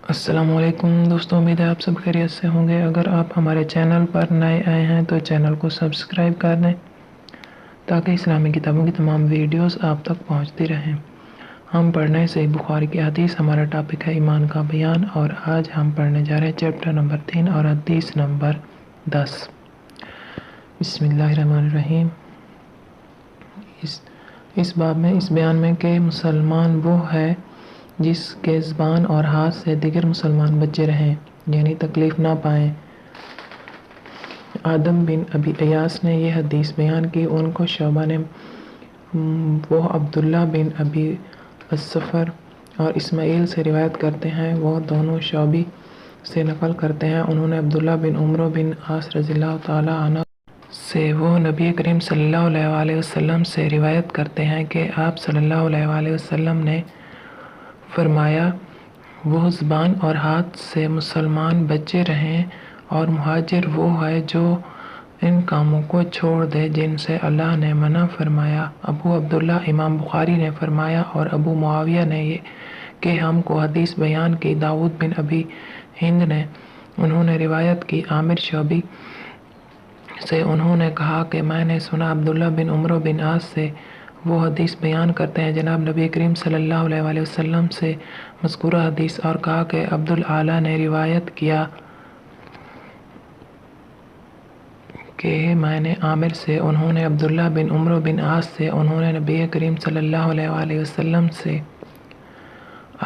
السلام علیکم دوستوں، امید ہے آپ سب خیریت سے ہوں گے۔ اگر آپ ہمارے چینل پر نئے آئے ہیں تو چینل کو سبسکرائب کر دیں تاکہ اسلامی کتابوں کی تمام ویڈیوز آپ تک پہنچتی رہیں۔ ہم پڑھنے سے بخاری کی حدیث، ہمارا ٹاپک ہے ایمان کا بیان، اور آج ہم پڑھنے جا رہے ہیں چیپٹر نمبر 3 اور حدیث نمبر 10۔ بسم اللہ الرحمن الرحیم۔ اس باب میں اس بیان میں کہ مسلمان وہ ہے جس کے زبان اور ہاتھ سے دیگر مسلمان بچے رہیں، یعنی تکلیف نہ پائیں۔ آدم بن ابی ایاس نے یہ حدیث بیان کی، ان کو شعبہ نے وہ عبداللہ بن ابی الصفر اور اسماعیل سے روایت کرتے ہیں، وہ دونوں شعبی سے نقل کرتے ہیں۔ انہوں نے عبداللہ بن عمرو بن عاص رضی اللہ تعالیٰ عنہ سے، وہ نبی کریم صلی اللہ علیہ وسلم سے روایت کرتے ہیں کہ آپ صلی اللہ علیہ وسلم نے فرمایا، وہ زبان اور ہاتھ سے مسلمان بچے رہیں، اور مہاجر وہ ہے جو ان کاموں کو چھوڑ دے جن سے اللہ نے منع فرمایا۔ ابو عبداللہ امام بخاری نے فرمایا اور ابو معاویہ نے کہ ہم کو حدیث بیان کی داؤد بن ابی ہند نے، انہوں نے روایت کی عامر شعبی سے، انہوں نے کہا کہ میں نے سنا عبداللہ بن عمرو بن عاص سے، وہ حدیث بیان کرتے ہیں جناب نبی کریم صلی اللہ علیہ وسلم سے مذکورہ حدیث، اور کہا کہ عبدالعالی نے روایت کیا کہ میں نے عامر سے، انہوں نے عبداللہ بن عمرو بن عاص سے، انہوں نے نبی کریم صلی اللہ علیہ وسلم سے۔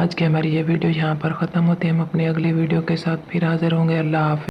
آج کی ہماری یہ ویڈیو یہاں پر ختم ہوتی ہے، ہم اپنی اگلی ویڈیو کے ساتھ پھر حاضر ہوں گے۔ اللہ حافظ۔